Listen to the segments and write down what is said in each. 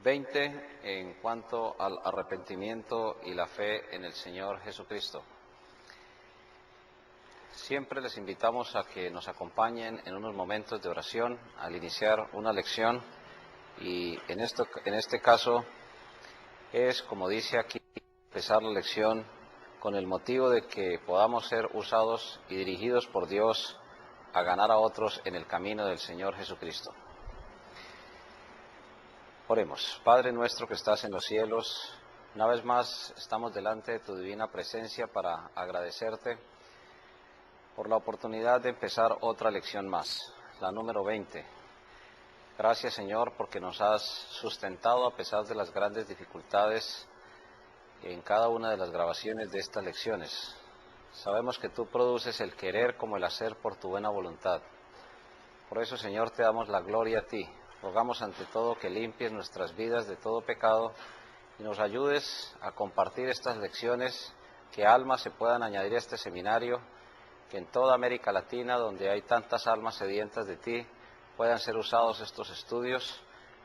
20 en cuanto al arrepentimiento y la fe en el Señor Jesucristo. Siempre les invitamos a que nos acompañen en unos momentos de oración al iniciar una lección, y en este caso es, como dice aquí, empezar la lección con el motivo de que podamos ser usados y dirigidos por Dios a ganar a otros en el camino del Señor Jesucristo. Oremos. Padre nuestro que estás en los cielos, una vez más estamos delante de tu divina presencia para agradecerte por la oportunidad de empezar otra lección más, la número 20. Gracias, Señor, porque nos has sustentado a pesar de las grandes dificultades en cada una de las grabaciones de estas lecciones. Sabemos que tú produces el querer como el hacer por tu buena voluntad. Por eso, Señor, te damos la gloria a ti. Rogamos ante todo que limpies nuestras vidas de todo pecado y nos ayudes a compartir estas lecciones, que almas se puedan añadir a este seminario, que en toda América Latina, donde hay tantas almas sedientas de ti, puedan ser usados estos estudios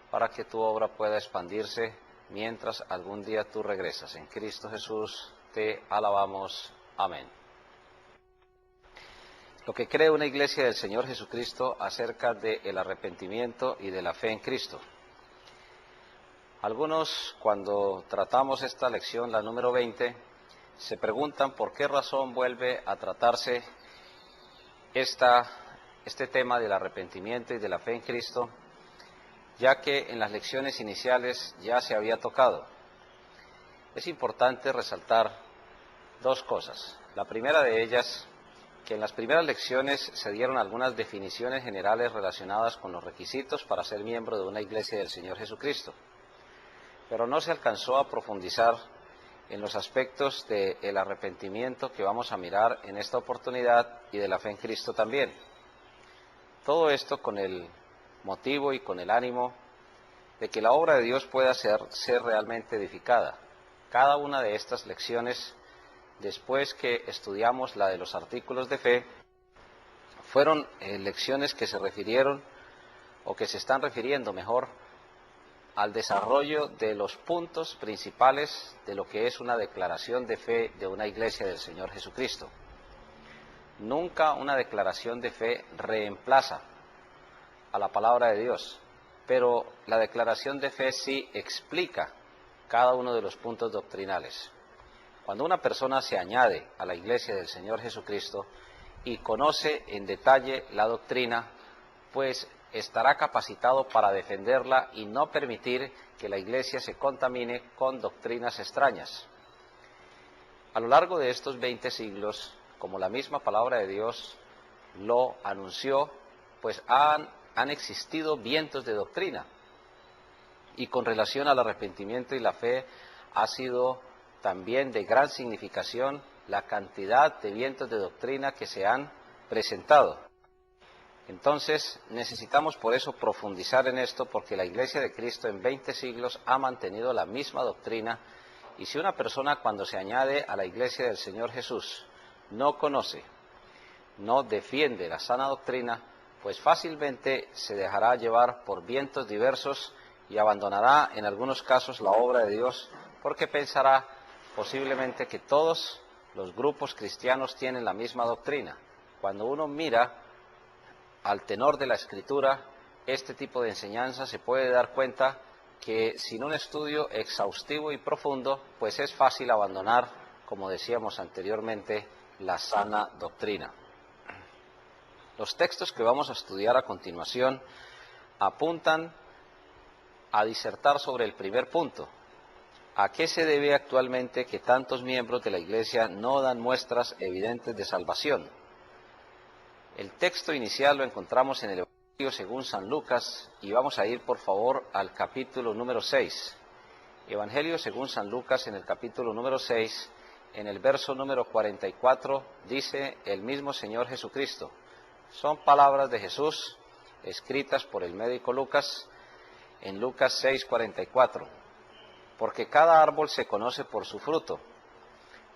para que tu obra pueda expandirse mientras algún día tú regresas. En Cristo Jesús te alabamos. Amén. Lo que cree una iglesia del Señor Jesucristo acerca del arrepentimiento y de la fe en Cristo. Algunos, cuando tratamos esta lección, la número 20, se preguntan por qué razón vuelve a tratarse este tema del arrepentimiento y de la fe en Cristo, ya que en las lecciones iniciales ya se había tocado. Es importante resaltar dos cosas. La primera de ellas, que en las primeras lecciones se dieron algunas definiciones generales relacionadas con los requisitos para ser miembro de una iglesia del Señor Jesucristo, pero no se alcanzó a profundizar en los aspectos del arrepentimiento que vamos a mirar en esta oportunidad y de la fe en Cristo también. Todo esto con el motivo y con el ánimo de que la obra de Dios pueda ser realmente edificada. Cada una de estas lecciones, después que estudiamos la de los artículos de fe, fueron lecciones que se refirieron, o que se están refiriendo mejor, al desarrollo de los puntos principales de lo que es una declaración de fe de una iglesia del Señor Jesucristo. Nunca una declaración de fe reemplaza a la palabra de Dios, pero la declaración de fe sí explica cada uno de los puntos doctrinales. Cuando una persona se añade a la iglesia del Señor Jesucristo y conoce en detalle la doctrina, pues estará capacitado para defenderla y no permitir que la iglesia se contamine con doctrinas extrañas. A lo largo de estos 20 siglos, como la misma palabra de Dios lo anunció, pues han existido vientos de doctrina. Y con relación al arrepentimiento y la fe, ha sido también de gran significación la cantidad de vientos de doctrina que se han presentado. Entonces, necesitamos por eso profundizar en esto, porque la Iglesia de Cristo en 20 siglos ha mantenido la misma doctrina, y si una persona cuando se añade a la Iglesia del Señor Jesús no conoce, no defiende la sana doctrina, pues fácilmente se dejará llevar por vientos diversos y abandonará en algunos casos la obra de Dios, porque pensará posiblemente que todos los grupos cristianos tienen la misma doctrina. Cuando uno mira al tenor de la Escritura este tipo de enseñanza, se puede dar cuenta que sin un estudio exhaustivo y profundo, pues es fácil abandonar, como decíamos anteriormente, la sana doctrina. Los textos que vamos a estudiar a continuación apuntan a disertar sobre el primer punto. ¿A qué se debe actualmente que tantos miembros de la Iglesia no dan muestras evidentes de salvación? El texto inicial lo encontramos en el Evangelio según San Lucas, y vamos a ir por favor al capítulo número 6. Evangelio según San Lucas, en el capítulo número 6, en el verso número 44, dice el mismo Señor Jesucristo. Son palabras de Jesús escritas por el médico Lucas en Lucas 6:44. Porque cada árbol se conoce por su fruto,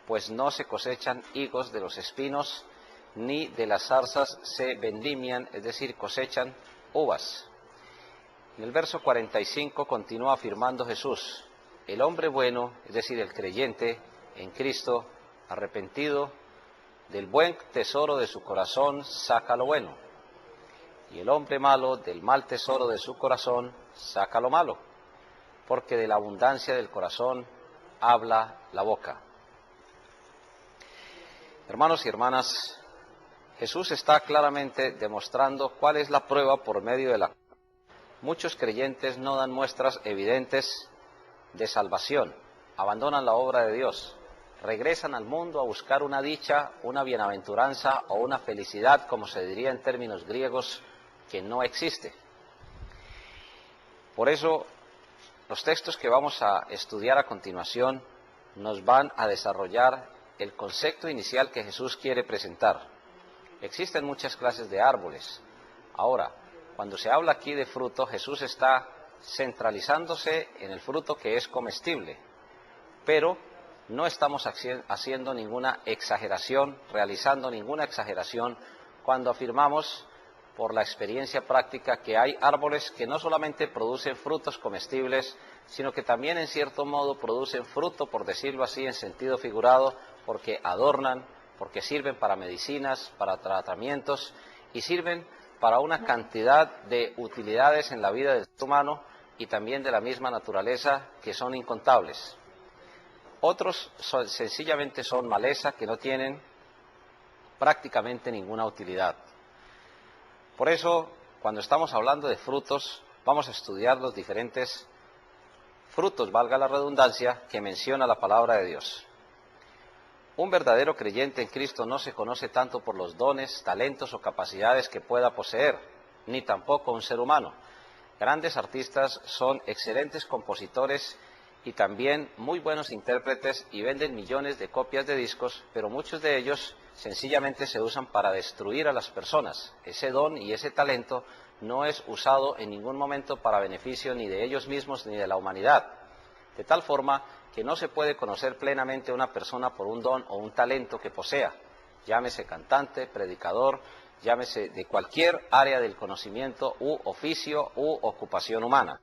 pues no se cosechan higos de los espinos, ni de las zarzas se vendimian, es decir, cosechan uvas. En el verso 45 continúa afirmando Jesús: el hombre bueno, es decir, el creyente en Cristo, arrepentido, del buen tesoro de su corazón saca lo bueno, y el hombre malo del mal tesoro de su corazón saca lo malo, porque de la abundancia del corazón habla la boca. Hermanos y hermanas, Jesús está claramente demostrando cuál es la prueba por medio de la cual muchos creyentes no dan muestras evidentes de salvación, abandonan la obra de Dios, regresan al mundo a buscar una dicha, una bienaventuranza o una felicidad, como se diría en términos griegos, que no existe. Por eso, los textos que vamos a estudiar a continuación nos van a desarrollar el concepto inicial que Jesús quiere presentar. Existen muchas clases de árboles. Ahora, cuando se habla aquí de fruto, Jesús está centralizándose en el fruto que es comestible, pero no estamos haciendo ninguna exageración, realizando ninguna exageración cuando afirmamos por la experiencia práctica que hay árboles que no solamente producen frutos comestibles, sino que también en cierto modo producen fruto, por decirlo así, en sentido figurado, porque adornan, porque sirven para medicinas, para tratamientos y sirven para una cantidad de utilidades en la vida del ser humano y también de la misma naturaleza que son incontables. Otros sencillamente son maleza que no tienen prácticamente ninguna utilidad. Por eso, cuando estamos hablando de frutos, vamos a estudiar los diferentes frutos, valga la redundancia, que menciona la palabra de Dios. Un verdadero creyente en Cristo no se conoce tanto por los dones, talentos o capacidades que pueda poseer, ni tampoco un ser humano. Grandes artistas son excelentes compositores y también muy buenos intérpretes y venden millones de copias de discos, pero muchos de ellos sencillamente se usan para destruir a las personas. Ese don y ese talento no es usado en ningún momento para beneficio ni de ellos mismos ni de la humanidad. De tal forma que no se puede conocer plenamente a una persona por un don o un talento que posea, llámese cantante, predicador, llámese de cualquier área del conocimiento u oficio u ocupación humana.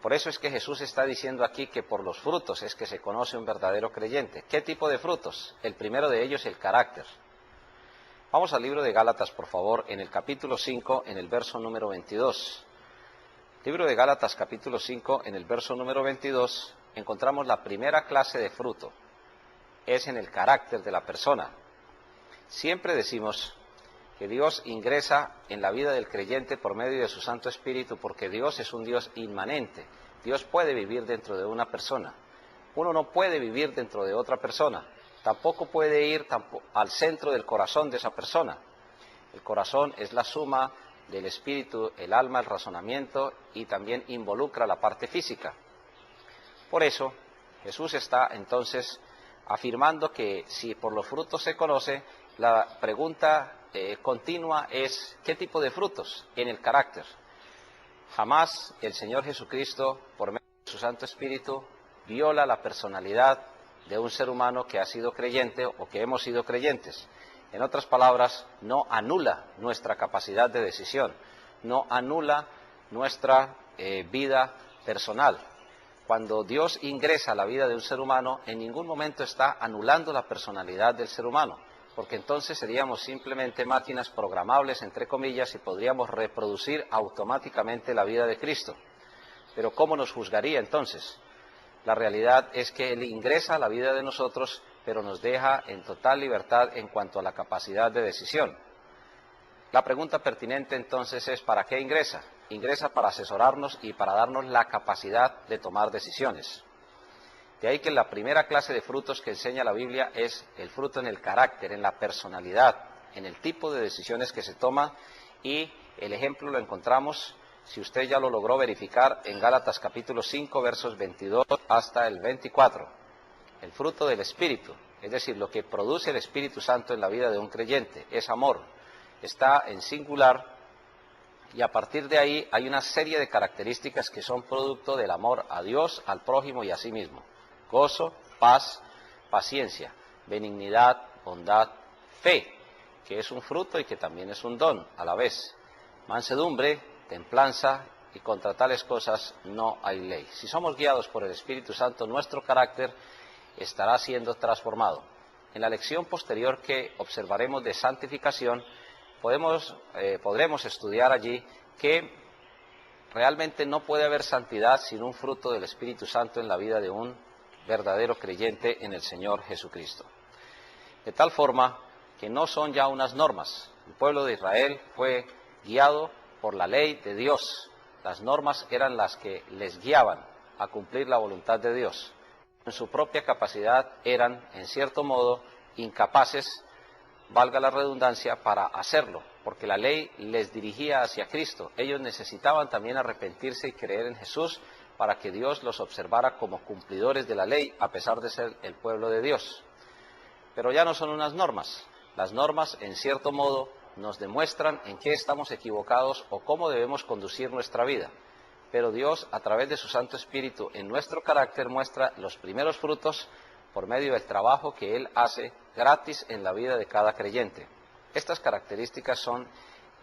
Por eso es que Jesús está diciendo aquí que por los frutos es que se conoce un verdadero creyente. ¿Qué tipo de frutos? El primero de ellos, el carácter. Vamos al libro de Gálatas, por favor, en el capítulo 5, en el verso número 22. Libro de Gálatas, capítulo 5, en el verso número 22, encontramos la primera clase de fruto. Es en el carácter de la persona. Siempre decimos que Dios ingresa en la vida del creyente por medio de su Santo Espíritu, porque Dios es un Dios inmanente. Dios puede vivir dentro de una persona. Uno no puede vivir dentro de otra persona. Tampoco puede ir al centro del corazón de esa persona. El corazón es la suma del espíritu, el alma, el razonamiento y también involucra la parte física. Por eso, Jesús está entonces afirmando que si por los frutos se conoce, la pregunta continua es ¿qué tipo de frutos? En el carácter. Jamás el Señor Jesucristo, por medio de su Santo Espíritu, viola la personalidad de un ser humano que ha sido creyente o que hemos sido creyentes. En otras palabras, no anula nuestra capacidad de decisión, no anula nuestra vida personal. Cuando Dios ingresa a la vida de un ser humano, en ningún momento está anulando la personalidad del ser humano, porque entonces seríamos simplemente máquinas programables, entre comillas, y podríamos reproducir automáticamente la vida de Cristo. Pero ¿cómo nos juzgaría entonces? La realidad es que Él ingresa a la vida de nosotros, pero nos deja en total libertad en cuanto a la capacidad de decisión. La pregunta pertinente entonces es ¿para qué ingresa? Ingresa para asesorarnos y para darnos la capacidad de tomar decisiones. De ahí que la primera clase de frutos que enseña la Biblia es el fruto en el carácter, en la personalidad, en el tipo de decisiones que se toma, y el ejemplo lo encontramos, si usted ya lo logró verificar, en Gálatas capítulo 5, versos 22 hasta el 24. El fruto del Espíritu, es decir, lo que produce el Espíritu Santo en la vida de un creyente, es amor. Está en singular y a partir de ahí hay una serie de características que son producto del amor a Dios, al prójimo y a sí mismo. Gozo, paz, paciencia, benignidad, bondad, fe, que es un fruto y que también es un don a la vez. Mansedumbre, templanza y contra tales cosas no hay ley. Si somos guiados por el Espíritu Santo, nuestro carácter estará siendo transformado. En la lección posterior que observaremos de santificación, podremos estudiar allí que realmente no puede haber santidad sin un fruto del Espíritu Santo en la vida de un verdadero creyente en el Señor Jesucristo. De tal forma que no son ya unas normas. El pueblo de Israel fue guiado por la ley de Dios. Las normas eran las que les guiaban a cumplir la voluntad de Dios. En su propia capacidad eran, en cierto modo, incapaces, valga la redundancia, para hacerlo, porque la ley les dirigía hacia Cristo. Ellos necesitaban también arrepentirse y creer en Jesús para que Dios los observara como cumplidores de la ley, a pesar de ser el pueblo de Dios. Pero ya no son unas normas. Las normas, en cierto modo, nos demuestran en qué estamos equivocados o cómo debemos conducir nuestra vida. Pero Dios, a través de su Santo Espíritu, en nuestro carácter muestra los primeros frutos por medio del trabajo que Él hace gratis en la vida de cada creyente. Estas características son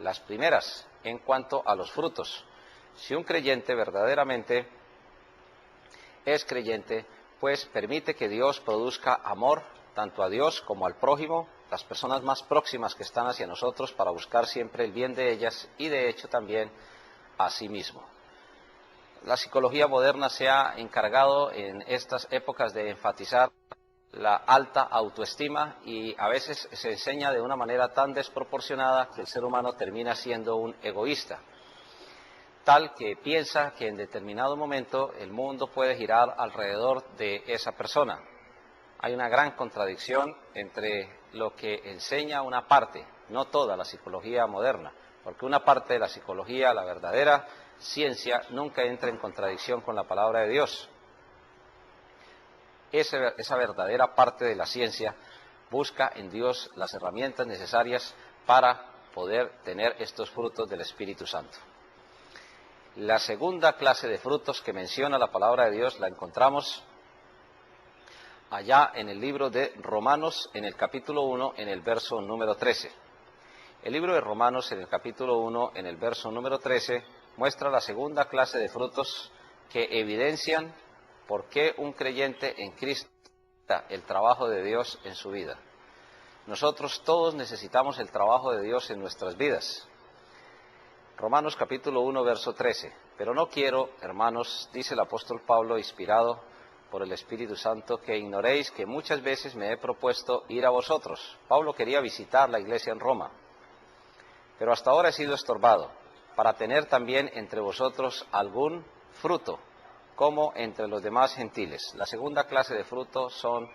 las primeras en cuanto a los frutos. Si un creyente verdaderamente es creyente, pues permite que Dios produzca amor tanto a Dios como al prójimo, las personas más próximas que están hacia nosotros, para buscar siempre el bien de ellas y de hecho también a sí mismo. La psicología moderna se ha encargado en estas épocas de enfatizar la alta autoestima y a veces se enseña de una manera tan desproporcionada que el ser humano termina siendo un egoísta, tal que piensa que en determinado momento el mundo puede girar alrededor de esa persona. Hay una gran contradicción entre lo que enseña una parte, no toda la psicología moderna, porque una parte de la psicología, la verdadera ciencia, nunca entra en contradicción con la palabra de Dios. Esa verdadera parte de la ciencia busca en Dios las herramientas necesarias para poder tener estos frutos del Espíritu Santo. La segunda clase de frutos que menciona la palabra de Dios la encontramos allá en el libro de Romanos, en el capítulo 1, en el verso número 13. El libro de Romanos, en el capítulo 1, en el verso número 13, muestra la segunda clase de frutos que evidencian por qué un creyente en Cristo necesita el trabajo de Dios en su vida. Nosotros todos necesitamos el trabajo de Dios en nuestras vidas. Romanos capítulo 1, verso 13. Pero no quiero, hermanos, dice el apóstol Pablo, inspirado por el Espíritu Santo, que ignoréis que muchas veces me he propuesto ir a vosotros. Pablo quería visitar la iglesia en Roma, pero hasta ahora he sido estorbado, para tener también entre vosotros algún fruto, como entre los demás gentiles. La segunda clase de fruto son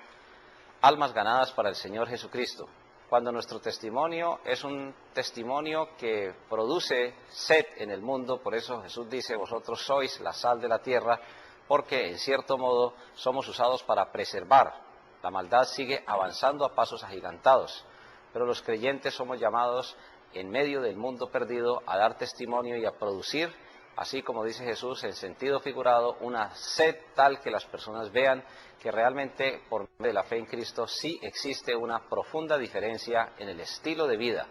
almas ganadas para el Señor Jesucristo. Cuando nuestro testimonio es un testimonio que produce sed en el mundo, por eso Jesús dice, vosotros sois la sal de la tierra, porque en cierto modo somos usados para preservar. La maldad sigue avanzando a pasos agigantados, pero los creyentes somos llamados en medio del mundo perdido a dar testimonio y a producir, así como dice Jesús en sentido figurado, una sed tal que las personas vean que realmente por medio de la fe en Cristo sí existe una profunda diferencia en el estilo de vida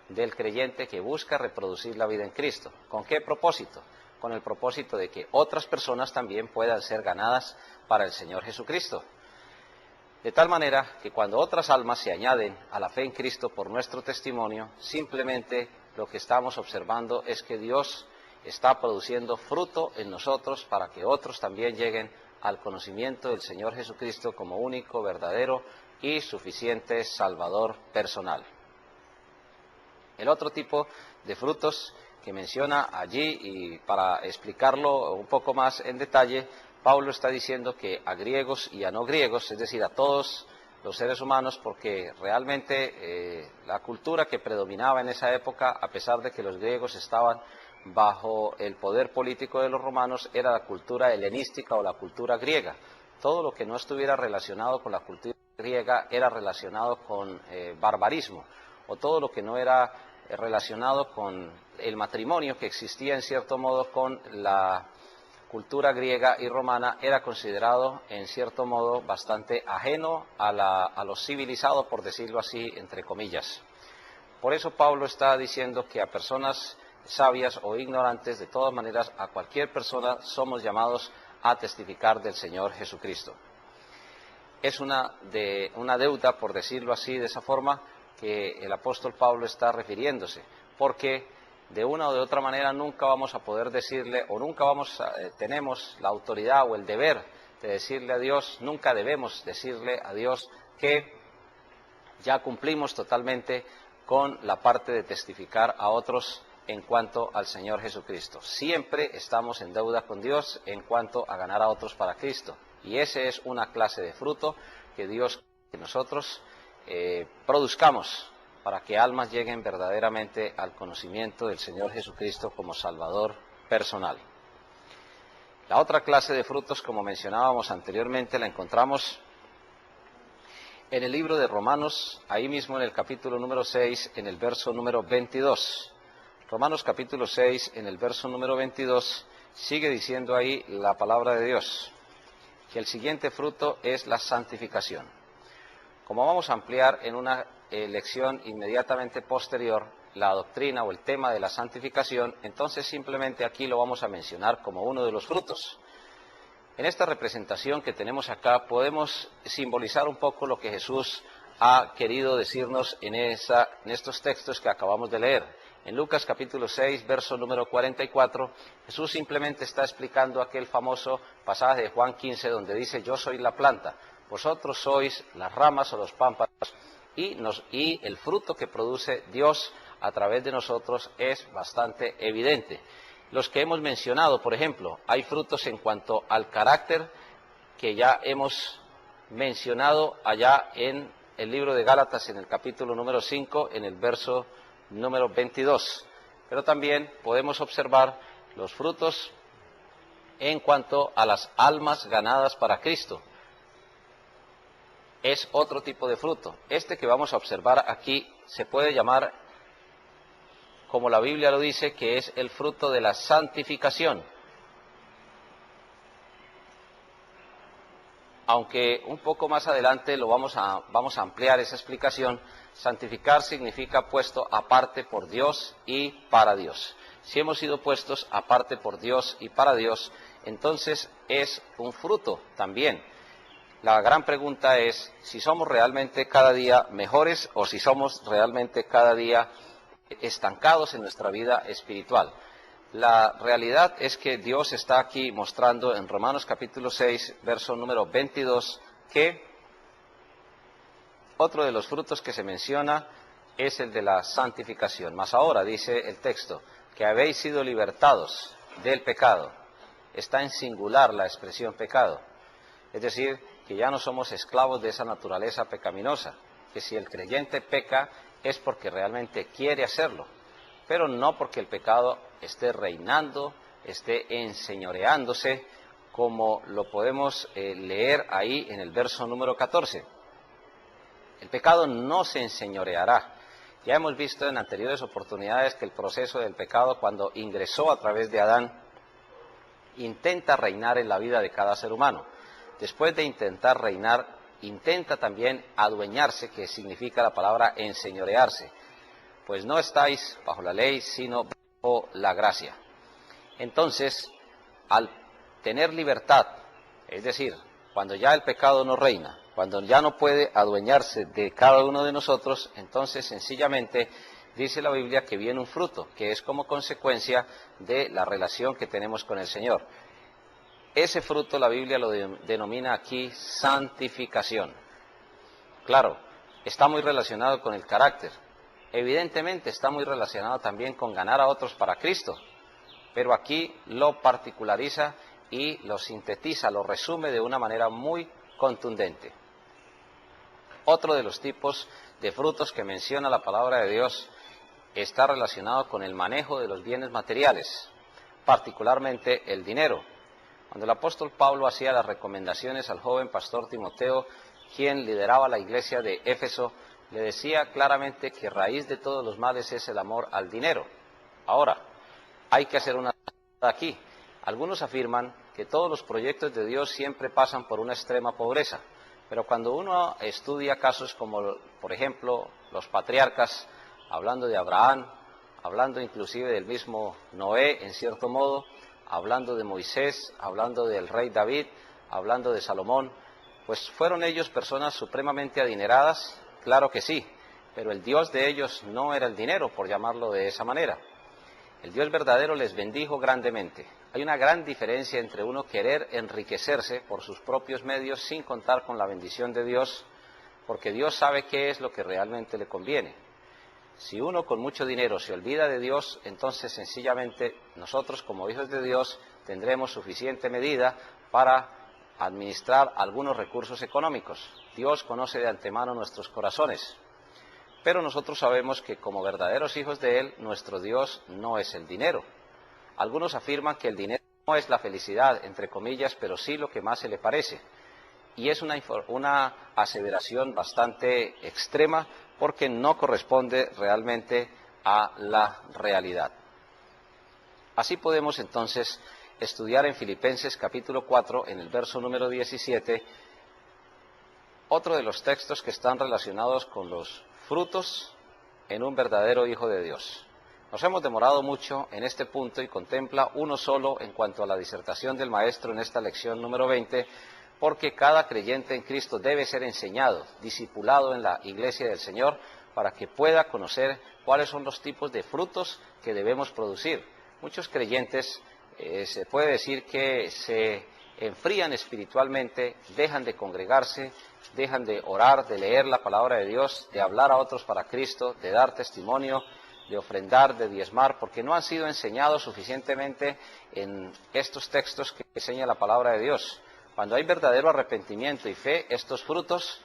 del creyente que busca reproducir la vida en Cristo. ¿Con qué propósito? Con el propósito de que otras personas también puedan ser ganadas para el Señor Jesucristo. De tal manera que cuando otras almas se añaden a la fe en Cristo por nuestro testimonio, simplemente lo que estamos observando es que Dios está produciendo fruto en nosotros para que otros también lleguen al conocimiento del Señor Jesucristo como único, verdadero y suficiente Salvador personal. El otro tipo de frutos que menciona allí, y para explicarlo un poco más en detalle, Pablo está diciendo que a griegos y a no griegos, es decir, a todos los seres humanos, porque realmente la cultura que predominaba en esa época, a pesar de que los griegos estaban bajo el poder político de los romanos, era la cultura helenística o la cultura griega. Todo lo que no estuviera relacionado con la cultura griega era relacionado con barbarismo, o todo lo que no era relacionado con el matrimonio que existía en cierto modo con la cultura griega y romana era considerado en cierto modo bastante ajeno a lo civilizado, por decirlo así, entre comillas. Por eso Pablo está diciendo que a personas sabias o ignorantes, de todas maneras, a cualquier persona somos llamados a testificar del Señor Jesucristo. Es una deuda, por decirlo así, de esa forma, que el apóstol Pablo está refiriéndose, porque de una o de otra manera nunca vamos a poder decirle, o nunca tenemos la autoridad o el deber de decirle a Dios, nunca debemos decirle a Dios que ya cumplimos totalmente con la parte de testificar a otros en cuanto al Señor Jesucristo. Siempre estamos en deuda con Dios en cuanto a ganar a otros para Cristo. Y ese es una clase de fruto que Dios quiere que nosotros produzcamos para que almas lleguen verdaderamente al conocimiento del Señor Jesucristo como Salvador personal. La otra clase de frutos, como mencionábamos anteriormente, la encontramos en el libro de Romanos, ahí mismo en el capítulo número 6, en el verso número 22. Romanos capítulo 6, en el verso número 22, sigue diciendo ahí la palabra de Dios, que el siguiente fruto es la santificación. Como vamos a ampliar en una lección inmediatamente posterior la doctrina o el tema de la santificación, entonces simplemente aquí lo vamos a mencionar como uno de los frutos. En esta representación que tenemos acá podemos simbolizar un poco lo que Jesús ha querido decirnos en estos textos que acabamos de leer. En Lucas capítulo 6, verso número 44, Jesús simplemente está explicando aquel famoso pasaje de Juan 15 donde dice: yo soy la planta, vosotros sois las ramas o los pámpanos, y el fruto que produce Dios a través de nosotros es bastante evidente. Los que hemos mencionado, por ejemplo, hay frutos en cuanto al carácter que ya hemos mencionado allá en el libro de Gálatas, en el capítulo número 5, en el verso número 22. Pero también podemos observar los frutos en cuanto a las almas ganadas para Cristo. Es otro tipo de fruto. Este que vamos a observar aquí se puede llamar, como la Biblia lo dice, que es el fruto de la santificación. Aunque un poco más adelante vamos a ampliar esa explicación. Santificar significa puesto aparte por Dios y para Dios. Si hemos sido puestos aparte por Dios y para Dios, entonces es un fruto también. La gran pregunta es si somos realmente cada día mejores o si somos realmente cada día estancados en nuestra vida espiritual. La realidad es que Dios está aquí mostrando en Romanos capítulo 6, verso número 22, que otro de los frutos que se menciona es el de la santificación. Mas ahora, dice el texto, que habéis sido libertados del pecado. Está en singular la expresión pecado. Es decir, que ya no somos esclavos de esa naturaleza pecaminosa, que si el creyente peca es porque realmente quiere hacerlo, pero no porque el pecado esté reinando, esté enseñoreándose, como lo podemos leer ahí en el verso número 14. El pecado no se enseñoreará. Ya hemos visto en anteriores oportunidades que el proceso del pecado, cuando ingresó a través de Adán, intenta reinar en la vida de cada ser humano. Después de intentar reinar, intenta también adueñarse, que significa la palabra enseñorearse. Pues no estáis bajo la ley, sino bajo la gracia. Entonces, al tener libertad, es decir, cuando ya el pecado no reina, cuando ya no puede adueñarse de cada uno de nosotros, entonces sencillamente dice la Biblia que viene un fruto, que es como consecuencia de la relación que tenemos con el Señor. Ese fruto la Biblia lo denomina aquí santificación. Claro, está muy relacionado con el carácter. Evidentemente está muy relacionado también con ganar a otros para Cristo, pero aquí lo particulariza y lo sintetiza, lo resume de una manera muy contundente. Otro de los tipos de frutos que menciona la palabra de Dios está relacionado con el manejo de los bienes materiales, particularmente el dinero. Cuando el apóstol Pablo hacía las recomendaciones al joven pastor Timoteo, quien lideraba la iglesia de Éfeso, le decía claramente que raíz de todos los males es el amor al dinero. Ahora, hay que hacer una cosa aquí. Algunos afirman que todos los proyectos de Dios siempre pasan por una extrema pobreza, pero cuando uno estudia casos como, por ejemplo, los patriarcas, hablando de Abraham, hablando inclusive del mismo Noé, en cierto modo, hablando de Moisés, hablando del rey David, hablando de Salomón, pues ¿fueron ellos personas supremamente adineradas? Claro que sí, pero el Dios de ellos no era el dinero, por llamarlo de esa manera. El Dios verdadero les bendijo grandemente. Hay una gran diferencia entre uno querer enriquecerse por sus propios medios sin contar con la bendición de Dios, porque Dios sabe qué es lo que realmente le conviene. Si uno con mucho dinero se olvida de Dios, entonces sencillamente nosotros como hijos de Dios tendremos suficiente medida para administrar algunos recursos económicos. Dios conoce de antemano nuestros corazones. Pero nosotros sabemos que como verdaderos hijos de Él, nuestro Dios no es el dinero. Algunos afirman que el dinero no es la felicidad, entre comillas, pero sí lo que más se le parece. Y es una aseveración bastante extrema porque no corresponde realmente a la realidad. Así podemos entonces estudiar en Filipenses capítulo 4, en el verso número 17, otro de los textos que están relacionados con los frutos en un verdadero hijo de Dios. Nos hemos demorado mucho en este punto y contempla uno solo en cuanto a la disertación del maestro en esta lección número 20, porque cada creyente en Cristo debe ser enseñado, discipulado en la iglesia del Señor, para que pueda conocer cuáles son los tipos de frutos que debemos producir. Muchos creyentes se puede decir que se enfrían espiritualmente, dejan de congregarse, dejan de orar, de leer la palabra de Dios, de hablar a otros para Cristo, de dar testimonio, de ofrendar, de diezmar, porque no han sido enseñados suficientemente en estos textos que enseña la palabra de Dios. Cuando hay verdadero arrepentimiento y fe, estos frutos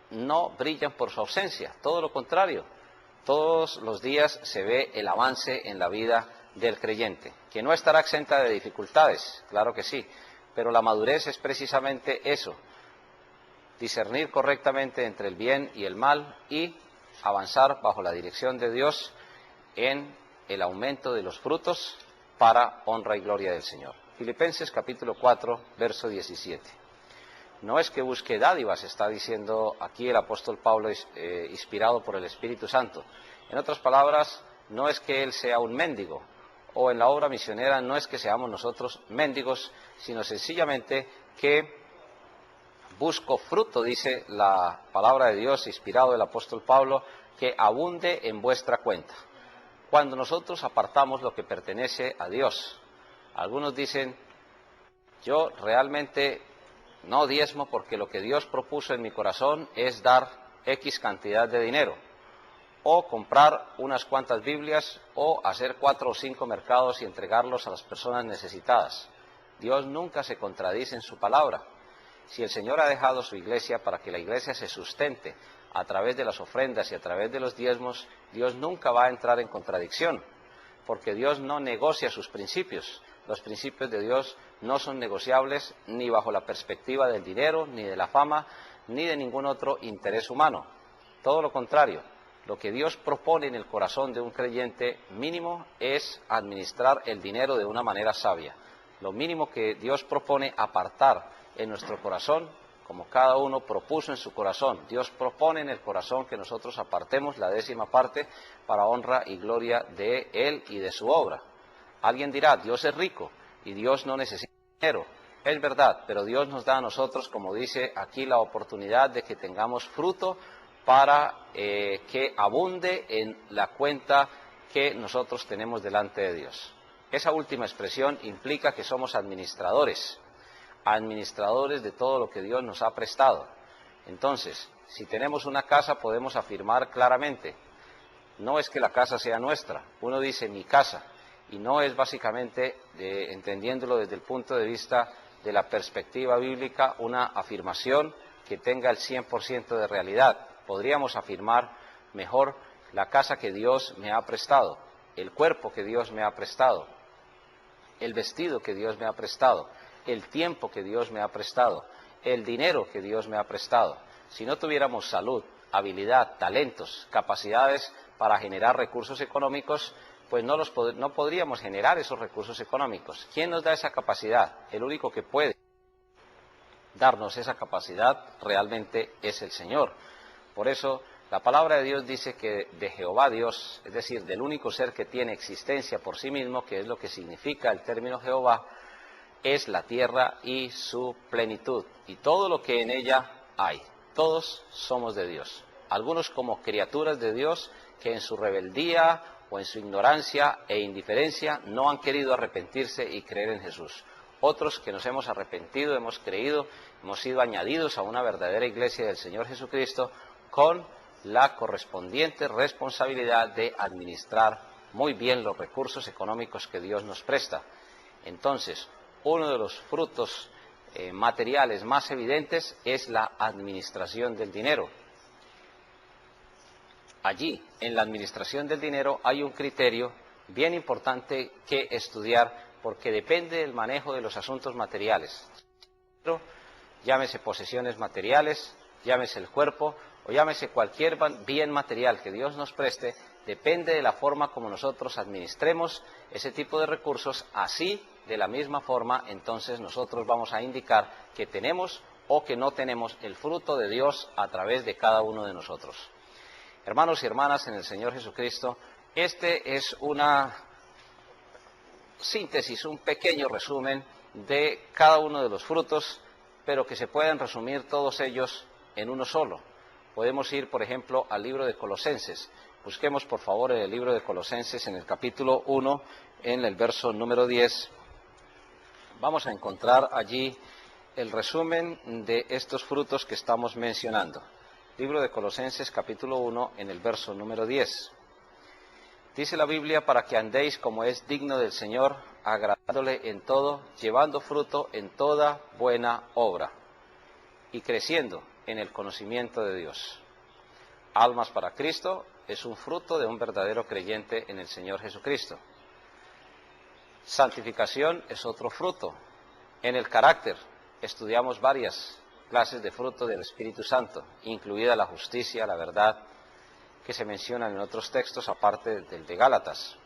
no brillan por su ausencia, todo lo contrario. Todos los días se ve el avance en la vida del creyente, que no estará exenta de dificultades, claro que sí, pero la madurez es precisamente eso, discernir correctamente entre el bien y el mal y avanzar bajo la dirección de Dios en el aumento de los frutos para honra y gloria del Señor. Filipenses capítulo 4, verso 17. No es que busque dádivas, está diciendo aquí el apóstol Pablo, inspirado por el Espíritu Santo. En otras palabras, no es que él sea un mendigo, o en la obra misionera no es que seamos nosotros mendigos, sino sencillamente que busco fruto, dice la palabra de Dios, inspirado del apóstol Pablo, que abunde en vuestra cuenta. Cuando nosotros apartamos lo que pertenece a Dios, algunos dicen, yo realmente no diezmo porque lo que Dios propuso en mi corazón es dar X cantidad de dinero, o comprar unas cuantas Biblias, o hacer 4 o 5 mercados y entregarlos a las personas necesitadas. Dios nunca se contradice en su palabra. Si el Señor ha dejado su iglesia para que la iglesia se sustente a través de las ofrendas y a través de los diezmos, Dios nunca va a entrar en contradicción, porque Dios no negocia sus principios. Los principios de Dios no son negociables ni bajo la perspectiva del dinero, ni de la fama, ni de ningún otro interés humano. Todo lo contrario, lo que Dios propone en el corazón de un creyente mínimo es administrar el dinero de una manera sabia. Lo mínimo que Dios propone apartar en nuestro corazón, como cada uno propuso en su corazón. Dios propone en el corazón que nosotros apartemos la 10ª parte para honra y gloria de Él y de su obra. Alguien dirá, Dios es rico y Dios no necesita dinero. Es verdad, pero Dios nos da a nosotros, como dice aquí, la oportunidad de que tengamos fruto para que abunde en la cuenta que nosotros tenemos delante de Dios. Esa última expresión implica que somos administradores de todo lo que Dios nos ha prestado. Entonces, si tenemos una casa, podemos afirmar claramente, no es que la casa sea nuestra, uno dice mi casa, y no es básicamente, entendiéndolo desde el punto de vista de la perspectiva bíblica, una afirmación que tenga el 100% de realidad. Podríamos afirmar mejor la casa que Dios me ha prestado, el cuerpo que Dios me ha prestado, el vestido que Dios me ha prestado, el tiempo que Dios me ha prestado, el dinero que Dios me ha prestado. Si no tuviéramos salud, habilidad, talentos, capacidades para generar recursos económicos, pues no podríamos generar esos recursos económicos. ¿Quién nos da esa capacidad? El único que puede darnos esa capacidad realmente es el Señor. Por eso La palabra de Dios dice que de Jehová Dios, es decir, del único ser que tiene existencia por sí mismo, que es lo que significa el término Jehová, es la tierra y su plenitud, y todo lo que en ella hay. Todos somos de Dios. Algunos como criaturas de Dios que en su rebeldía o en su ignorancia e indiferencia no han querido arrepentirse y creer en Jesús. Otros que nos hemos arrepentido, hemos creído, hemos sido añadidos a una verdadera iglesia del Señor Jesucristo con la correspondiente responsabilidad de administrar muy bien los recursos económicos que Dios nos presta. Entonces, uno de los frutos materiales más evidentes es la administración del dinero. Allí, en la administración del dinero, hay un criterio bien importante que estudiar porque depende del manejo de los asuntos materiales. Llámese posesiones materiales, llámese el cuerpo o llámese cualquier bien material que Dios nos preste, depende de la forma como nosotros administremos ese tipo de recursos. Así, de la misma forma, entonces nosotros vamos a indicar que tenemos o que no tenemos el fruto de Dios a través de cada uno de nosotros. Hermanos y hermanas en el Señor Jesucristo, este es una síntesis, un pequeño resumen de cada uno de los frutos, pero que se pueden resumir todos ellos en uno solo. Podemos ir, por ejemplo, al libro de Colosenses. Busquemos, por favor, el libro de Colosenses en el capítulo 1, en el verso número 10. Vamos a encontrar allí el resumen de estos frutos que estamos mencionando. Libro de Colosenses, capítulo 1, en el verso número 10. Dice la Biblia: para que andéis como es digno del Señor, agradándole en todo, llevando fruto en toda buena obra, y creciendo en el conocimiento de Dios. Almas para Cristo es un fruto de un verdadero creyente en el Señor Jesucristo. Santificación es otro fruto. En el carácter estudiamos varias clases de fruto del Espíritu Santo, incluida la justicia, la verdad, que se mencionan en otros textos aparte del de Gálatas.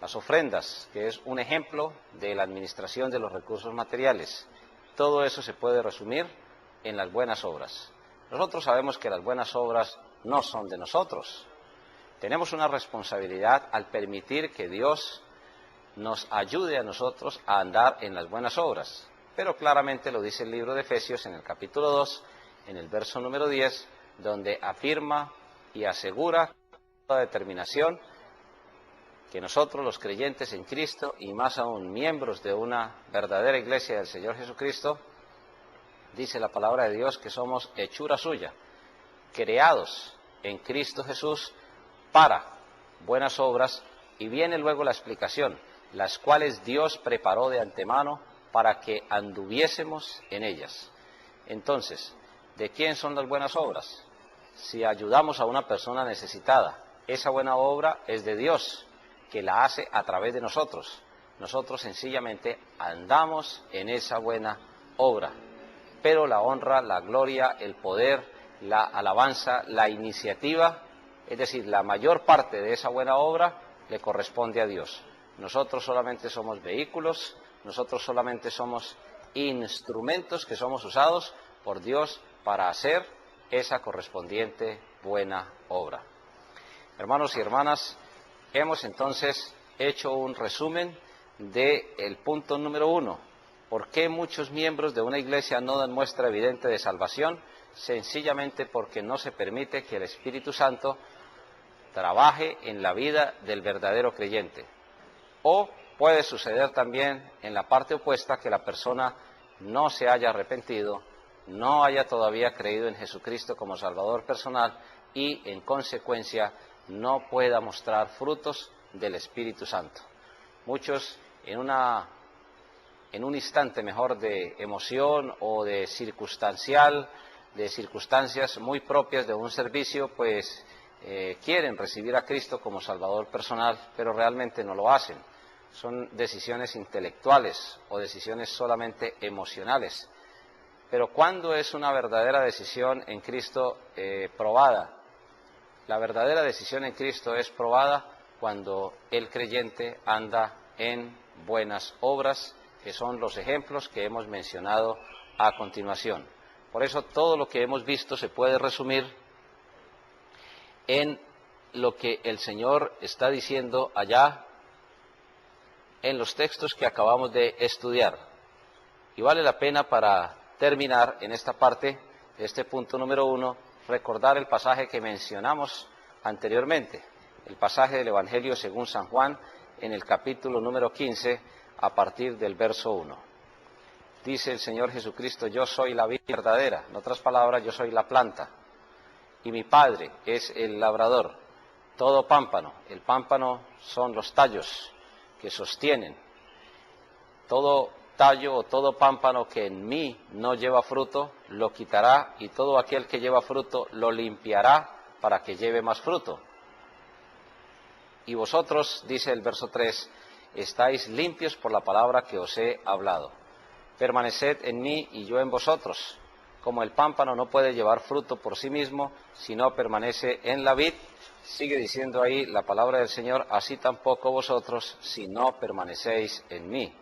Las ofrendas, que es un ejemplo de la administración de los recursos materiales. Todo eso se puede resumir en las buenas obras. Nosotros sabemos que las buenas obras no son de nosotros. Tenemos una responsabilidad al permitir que Dios nos ayude a nosotros a andar en las buenas obras. Pero claramente lo dice el libro de Efesios en el capítulo 2, en el verso número 10, donde afirma y asegura con toda determinación que nosotros, los creyentes en Cristo, y más aún miembros de una verdadera iglesia del Señor Jesucristo, dice la palabra de Dios que somos hechura suya, creados en Cristo Jesús para buenas obras, y viene luego la explicación, las cuales Dios preparó de antemano para que anduviésemos en ellas. Entonces, ¿de quién son las buenas obras? Si ayudamos a una persona necesitada, esa buena obra es de Dios, que la hace a través de nosotros. Nosotros sencillamente andamos en esa buena obra. Pero la honra, la gloria, el poder, la alabanza, la iniciativa, es decir, la mayor parte de esa buena obra le corresponde a Dios. Nosotros solamente somos vehículos, nosotros solamente somos instrumentos que somos usados por Dios para hacer esa correspondiente buena obra. Hermanos y hermanas, hemos entonces hecho un resumen del punto número 1. ¿Por qué muchos miembros de una iglesia no dan muestra evidente de salvación? Sencillamente porque no se permite que el Espíritu Santo trabaje en la vida del verdadero creyente. O puede suceder también en la parte opuesta, que la persona no se haya arrepentido, no haya todavía creído en Jesucristo como Salvador personal y, en consecuencia, no pueda mostrar frutos del Espíritu Santo. Muchos en un instante mejor de emoción o de circunstancias muy propias de un servicio, pues quieren recibir a Cristo como Salvador personal, pero realmente no lo hacen. Son decisiones intelectuales o decisiones solamente emocionales. Pero ¿cuándo es una verdadera decisión en Cristo probada? La verdadera decisión en Cristo es probada cuando el creyente anda en buenas obras, que son los ejemplos que hemos mencionado a continuación. Por eso todo lo que hemos visto se puede resumir en lo que el Señor está diciendo allá en los textos que acabamos de estudiar. Y vale la pena, para terminar en esta parte, este punto número 1, recordar el pasaje que mencionamos anteriormente, el pasaje del Evangelio según San Juan, en el capítulo número 15, a partir del verso 1. Dice el Señor Jesucristo: yo soy la vid verdadera, en otras palabras, yo soy la planta, y mi Padre es el labrador. Todo pámpano, el pámpano son los tallos que sostienen. Todo tallo o todo pámpano que en mí no lleva fruto, lo quitará, y todo aquel que lleva fruto lo limpiará para que lleve más fruto. Y vosotros, dice el verso 3, estáis limpios por la palabra que os he hablado. Permaneced en mí y yo en vosotros. Como el pámpano no puede llevar fruto por sí mismo si no permanece en la vid, sigue diciendo ahí la palabra del Señor, así tampoco vosotros si no permanecéis en mí.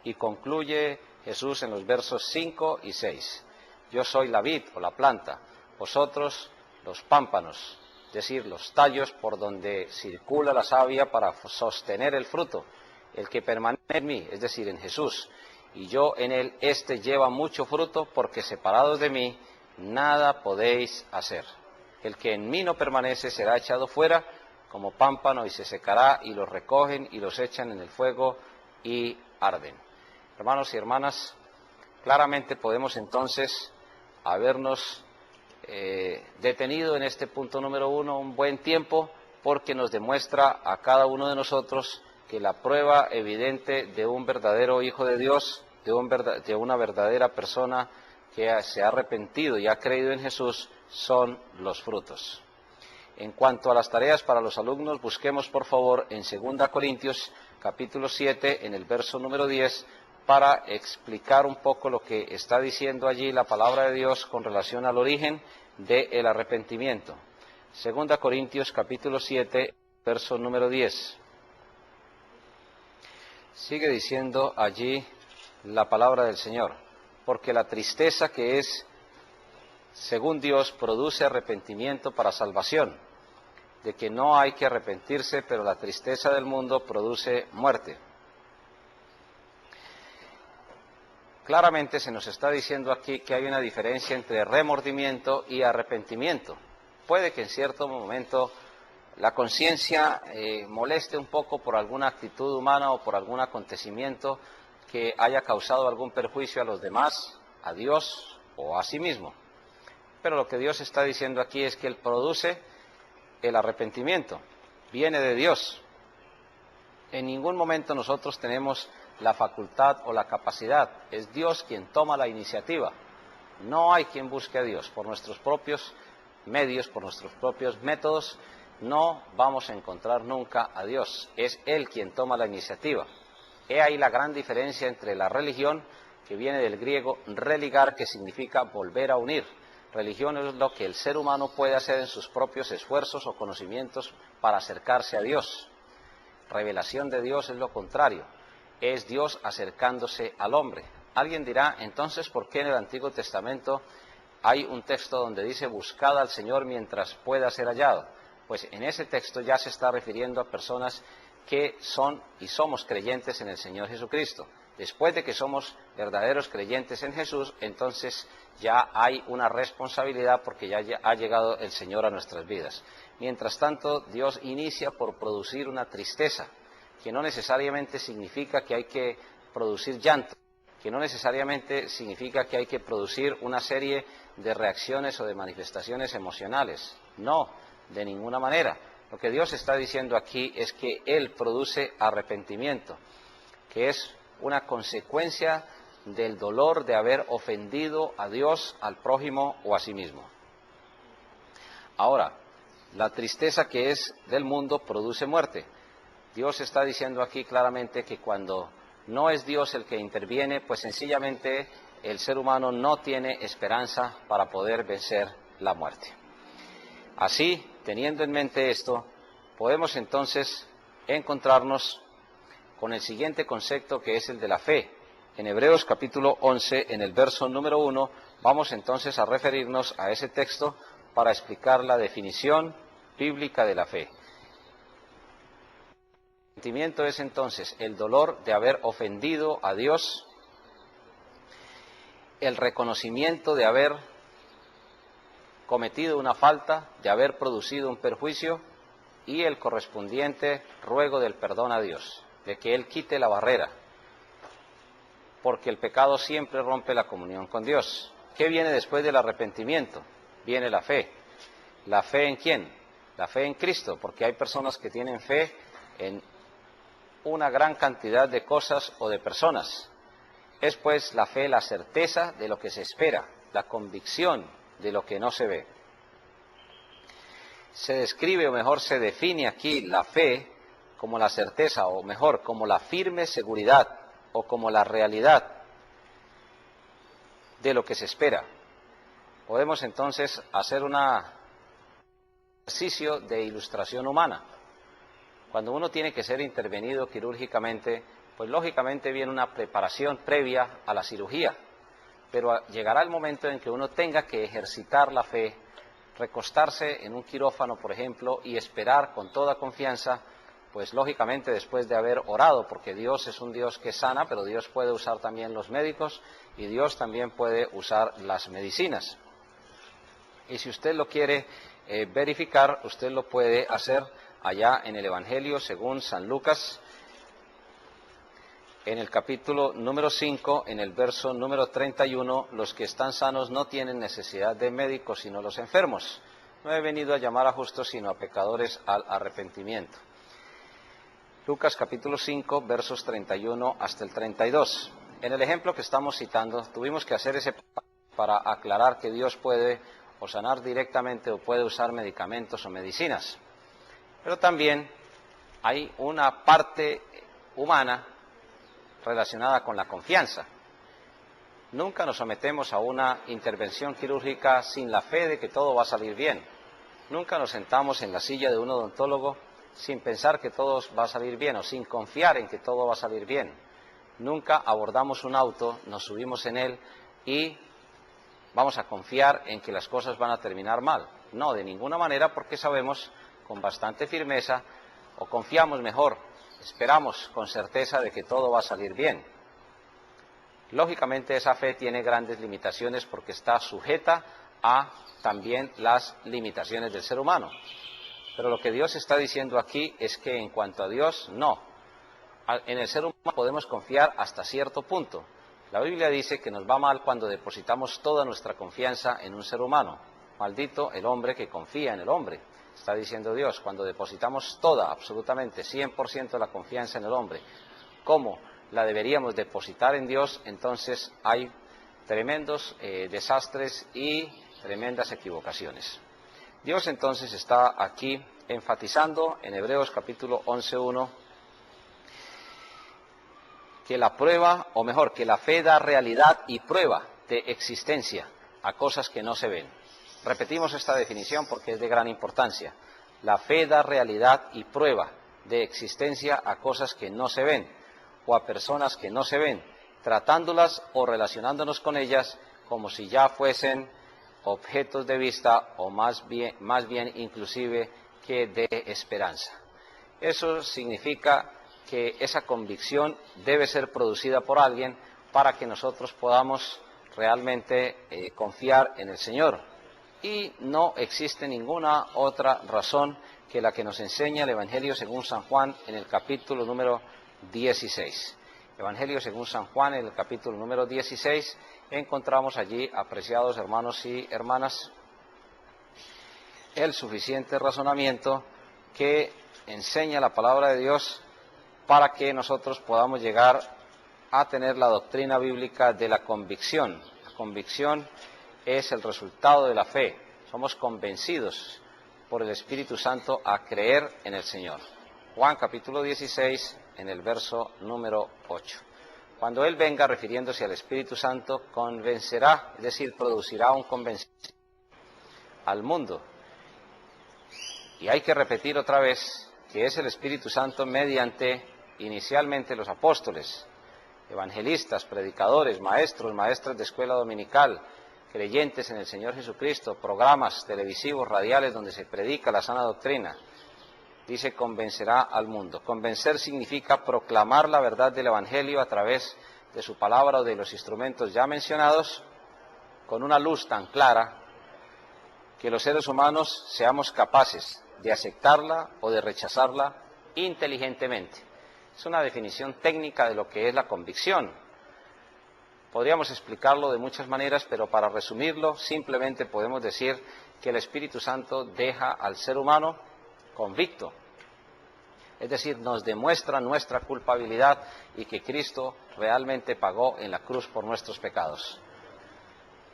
Y concluye Jesús en los versos 5 y 6. Yo soy la vid o la planta, vosotros los pámpanos, es decir, los tallos por donde circula la savia para sostener el fruto. El que permanece en mí, es decir, en Jesús, y yo en él, éste lleva mucho fruto, porque separados de mí nada podéis hacer. El que en mí no permanece será echado fuera como pámpano y se secará, y los recogen y los echan en el fuego y arden. Hermanos y hermanas, claramente podemos entonces habernos detenido en este punto número 1 un buen tiempo, porque nos demuestra a cada uno de nosotros que la prueba evidente de un verdadero hijo de Dios, de una verdadera persona que se ha arrepentido y ha creído en Jesús, son los frutos. En cuanto a las tareas para los alumnos, busquemos por favor en 2 Corintios capítulo 7, en el verso número 10, para explicar un poco lo que está diciendo allí la palabra de Dios con relación al origen del arrepentimiento. 2 Corintios capítulo 7, verso número 10. Sigue diciendo allí la palabra del Señor: porque la tristeza que es según Dios produce arrepentimiento para salvación, de que no hay que arrepentirse, pero la tristeza del mundo produce muerte. Claramente se nos está diciendo aquí que hay una diferencia entre remordimiento y arrepentimiento. Puede que en cierto momento la conciencia moleste un poco por alguna actitud humana o por algún acontecimiento que haya causado algún perjuicio a los demás, a Dios o a sí mismo. Pero lo que Dios está diciendo aquí es que Él produce el arrepentimiento, viene de Dios. En ningún momento nosotros tenemos la facultad o la capacidad, es Dios quien toma la iniciativa. No hay quien busque a Dios por nuestros propios medios, por nuestros propios métodos. No vamos a encontrar nunca a Dios, es Él quien toma la iniciativa. He ahí la gran diferencia entre la religión, que viene del griego religar, que significa volver a unir. Religión es lo que el ser humano puede hacer en sus propios esfuerzos o conocimientos para acercarse a Dios. Revelación de Dios es lo contrario, es Dios acercándose al hombre. Alguien dirá, entonces, ¿por qué en el Antiguo Testamento hay un texto donde dice buscad al Señor mientras pueda ser hallado? Pues en ese texto ya se está refiriendo a personas que son y somos creyentes en el Señor Jesucristo. Después de que somos verdaderos creyentes en Jesús, entonces ya hay una responsabilidad, porque ya ha llegado el Señor a nuestras vidas. Mientras tanto, Dios inicia por producir una tristeza, que no necesariamente significa que hay que producir llanto, que no necesariamente significa que hay que producir una serie de reacciones o de manifestaciones emocionales. No, de ninguna manera. Lo que Dios está diciendo aquí es que Él produce arrepentimiento, que es una consecuencia del dolor de haber ofendido a Dios, al prójimo o a sí mismo. Ahora, la tristeza que es del mundo produce muerte. Dios está diciendo aquí claramente que cuando no es Dios el que interviene, pues sencillamente el ser humano no tiene esperanza para poder vencer la muerte. Así, teniendo en mente esto, podemos entonces encontrarnos con el siguiente concepto, que es el de la fe. En Hebreos capítulo 11, en el verso número 1, vamos entonces a referirnos a ese texto para explicar la definición bíblica de la fe. El arrepentimiento es entonces el dolor de haber ofendido a Dios, el reconocimiento de haber cometido una falta, de haber producido un perjuicio y el correspondiente ruego del perdón a Dios, de que Él quite la barrera, porque el pecado siempre rompe la comunión con Dios. ¿Qué viene después del arrepentimiento? Viene la fe. ¿La fe en quién? La fe en Cristo, porque hay personas que tienen fe en una gran cantidad de cosas o de personas. Es pues la fe la certeza de lo que se espera, la convicción de lo que no se ve. Se describe, o mejor se define aquí, la fe como la certeza, o mejor, como la firme seguridad, o como la realidad de lo que se espera. Podemos entonces hacer un ejercicio de ilustración humana. Cuando uno tiene que ser intervenido quirúrgicamente, pues lógicamente viene una preparación previa a la cirugía, pero llegará el momento en que uno tenga que ejercitar la fe, recostarse en un quirófano, por ejemplo, y esperar con toda confianza, pues lógicamente después de haber orado, porque Dios es un Dios que sana, pero Dios puede usar también los médicos y Dios también puede usar las medicinas. Y si usted lo quiere verificar, usted lo puede hacer allá en el Evangelio según San Lucas, en el capítulo número 5, en el verso número 31, los que están sanos no tienen necesidad de médicos, sino los enfermos. No he venido a llamar a justos, sino a pecadores al arrepentimiento. Lucas capítulo 5, versos 31 hasta el 32. En el ejemplo que estamos citando, tuvimos que hacer ese para aclarar que Dios puede o sanar directamente o puede usar medicamentos o medicinas. Pero también hay una parte humana relacionada con la confianza. Nunca nos sometemos a una intervención quirúrgica sin la fe de que todo va a salir bien. Nunca nos sentamos en la silla de un odontólogo sin pensar que todo va a salir bien o sin confiar en que todo va a salir bien. Nunca abordamos un auto, nos subimos en él y vamos a confiar en que las cosas van a terminar mal. No, de ninguna manera, porque sabemos con bastante firmeza, o confiamos mejor, esperamos con certeza de que todo va a salir bien. Lógicamente esa fe tiene grandes limitaciones porque está sujeta a también las limitaciones del ser humano. Pero lo que Dios está diciendo aquí es que en cuanto a Dios, no. En el ser humano podemos confiar hasta cierto punto. La Biblia dice que nos va mal cuando depositamos toda nuestra confianza en un ser humano. Maldito el hombre que confía en el hombre. Está diciendo Dios, cuando depositamos toda, absolutamente, 100% la confianza en el hombre, como la deberíamos depositar en Dios, entonces hay tremendos desastres y tremendas equivocaciones. Dios entonces está aquí enfatizando en Hebreos capítulo 11:1 que la prueba, o mejor, que la fe da realidad y prueba de existencia a cosas que no se ven. Repetimos esta definición porque es de gran importancia. La fe da realidad y prueba de existencia a cosas que no se ven o a personas que no se ven, tratándolas o relacionándonos con ellas como si ya fuesen objetos de vista o más bien inclusive que de esperanza. Eso significa que esa convicción debe ser producida por alguien para que nosotros podamos realmente confiar en el Señor. Y no existe ninguna otra razón que la que nos enseña el Evangelio según San Juan en el capítulo número 16. Evangelio según San Juan en el capítulo número 16, encontramos allí, apreciados hermanos y hermanas, el suficiente razonamiento que enseña la palabra de Dios para que nosotros podamos llegar a tener la doctrina bíblica de la convicción. La convicción es el resultado de la fe. Somos convencidos por el Espíritu Santo a creer en el Señor. Juan capítulo 16, en el verso número 8. Cuando Él venga, refiriéndose al Espíritu Santo, convencerá, es decir, producirá un convencimiento al mundo. Y hay que repetir otra vez que es el Espíritu Santo mediante inicialmente los apóstoles, evangelistas, predicadores, maestros, maestras de escuela dominical, creyentes en el Señor Jesucristo, programas televisivos, radiales, donde se predica la sana doctrina. Dice, convencerá al mundo. Convencer significa proclamar la verdad del Evangelio a través de su palabra o de los instrumentos ya mencionados, con una luz tan clara que los seres humanos seamos capaces de aceptarla o de rechazarla inteligentemente. Es una definición técnica de lo que es la convicción. Podríamos explicarlo de muchas maneras, pero para resumirlo, simplemente podemos decir que el Espíritu Santo deja al ser humano convicto. Es decir, nos demuestra nuestra culpabilidad y que Cristo realmente pagó en la cruz por nuestros pecados.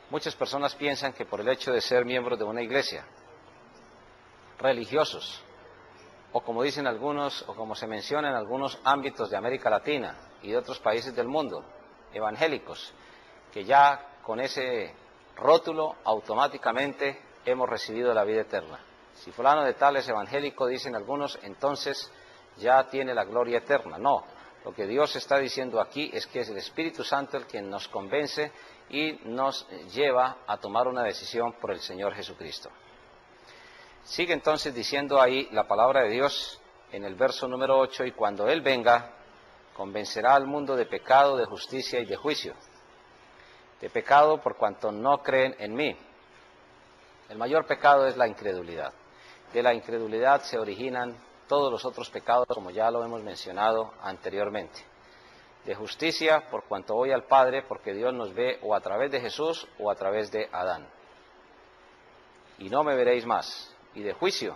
Muchas personas piensan que por el hecho de ser miembros de una iglesia, religiosos, o como dicen algunos, o como se menciona en algunos ámbitos de América Latina y de otros países del mundo, evangélicos, que ya con ese rótulo automáticamente hemos recibido la vida eterna. Si fulano de tal es evangélico, dicen algunos, entonces ya tiene la gloria eterna. No, lo que Dios está diciendo aquí es que es el Espíritu Santo el quien nos convence y nos lleva a tomar una decisión por el Señor Jesucristo. Sigue entonces diciendo ahí la palabra de Dios en el verso número 8, y cuando Él venga, convencerá al mundo de pecado, de justicia y de juicio. De pecado por cuanto no creen en mí. El mayor pecado es la incredulidad. De la incredulidad se originan todos los otros pecados, como ya lo hemos mencionado anteriormente. De justicia por cuanto voy al Padre, porque Dios nos ve o a través de Jesús o a través de Adán. Y no me veréis más. Y de juicio,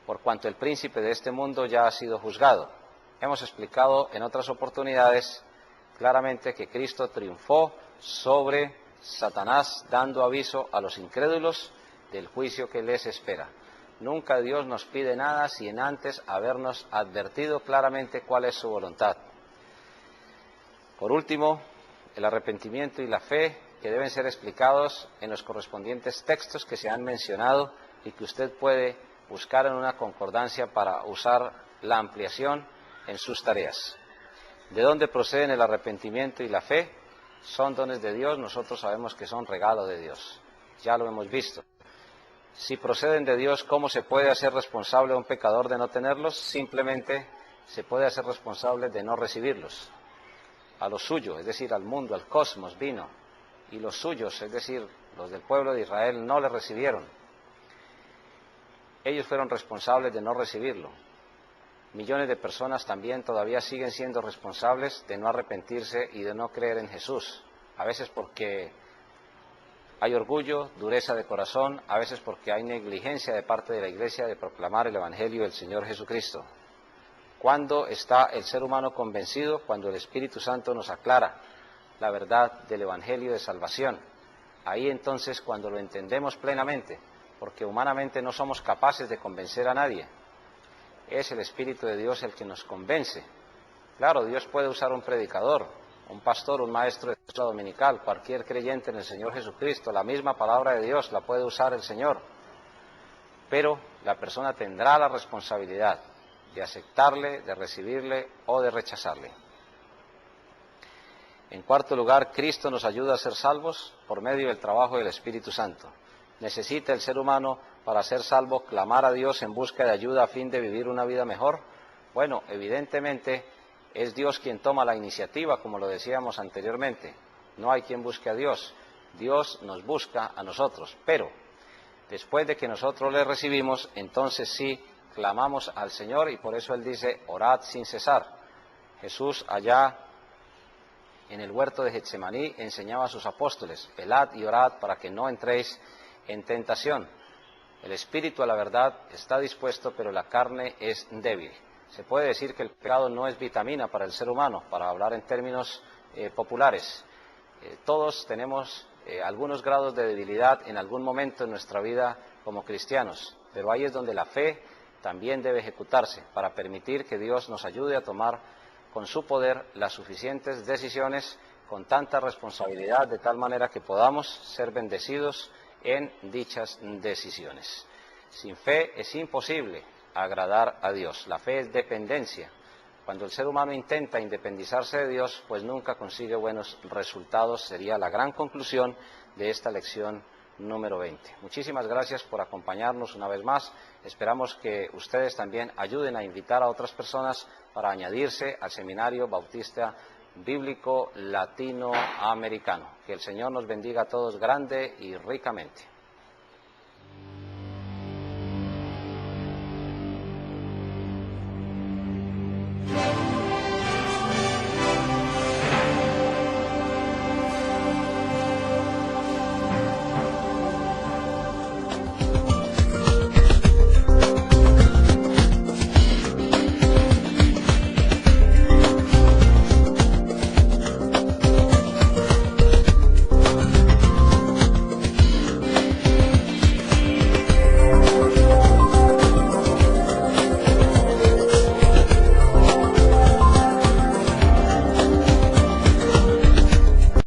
por cuanto el príncipe de este mundo ya ha sido juzgado. Hemos explicado en otras oportunidades claramente que Cristo triunfó sobre Satanás, dando aviso a los incrédulos del juicio que les espera. Nunca Dios nos pide nada sin antes habernos advertido claramente cuál es su voluntad. Por último, el arrepentimiento y la fe, que deben ser explicados en los correspondientes textos que se han mencionado y que usted puede buscar en una concordancia para usar la ampliación en sus tareas. ¿De dónde proceden el arrepentimiento y la fe? Son dones de Dios, nosotros sabemos que son regalo de Dios, ya lo hemos visto. Si proceden de Dios, ¿cómo se puede hacer responsable a un pecador de no tenerlos? Simplemente se puede hacer responsable de no recibirlos. A lo suyo, es decir, al mundo, al cosmos vino, y los suyos, es decir, los del pueblo de Israel, no le recibieron. Ellos fueron responsables de no recibirlo. Millones de personas también todavía siguen siendo responsables de no arrepentirse y de no creer en Jesús. A veces porque hay orgullo, dureza de corazón, a veces porque hay negligencia de parte de la Iglesia de proclamar el Evangelio del Señor Jesucristo. ¿Cuándo está el ser humano convencido? Cuando el Espíritu Santo nos aclara la verdad del Evangelio de salvación. Ahí entonces cuando lo entendemos plenamente, porque humanamente no somos capaces de convencer a nadie. Es el Espíritu de Dios el que nos convence. Claro, Dios puede usar un predicador, un pastor, un maestro de escuela dominical, cualquier creyente en el Señor Jesucristo, la misma palabra de Dios la puede usar el Señor. Pero la persona tendrá la responsabilidad de aceptarle, de recibirle o de rechazarle. En cuarto lugar, Cristo nos ayuda a ser salvos por medio del trabajo del Espíritu Santo. ¿Necesita el ser humano para ser salvo clamar a Dios en busca de ayuda a fin de vivir una vida mejor? Bueno, evidentemente es Dios quien toma la iniciativa, como lo decíamos anteriormente. No hay quien busque a Dios. Dios nos busca a nosotros. Pero después de que nosotros le recibimos, entonces sí clamamos al Señor, y por eso Él dice, orad sin cesar. Jesús allá en el huerto de Getsemaní enseñaba a sus apóstoles, velad y orad para que no entréis en tentación. El espíritu a la verdad está dispuesto, pero la carne es débil. Se puede decir que el pecado no es vitamina para el ser humano, para hablar en términos populares. Todos tenemos algunos grados de debilidad en algún momento en nuestra vida como cristianos, pero ahí es donde la fe también debe ejecutarse para permitir que Dios nos ayude a tomar con su poder las suficientes decisiones con tanta responsabilidad, de tal manera que podamos ser bendecidos en dichas decisiones. Sin fe es imposible agradar a Dios. La fe es dependencia Cuando el ser humano intenta independizarse de Dios, pues nunca consigue buenos resultados, sería la gran conclusión de esta lección número 20. Muchísimas gracias por acompañarnos una vez más. Esperamos que ustedes también ayuden a invitar a otras personas para añadirse al Seminario Bautista Bíblico Latinoamericano. Que el Señor nos bendiga a todos grande y ricamente.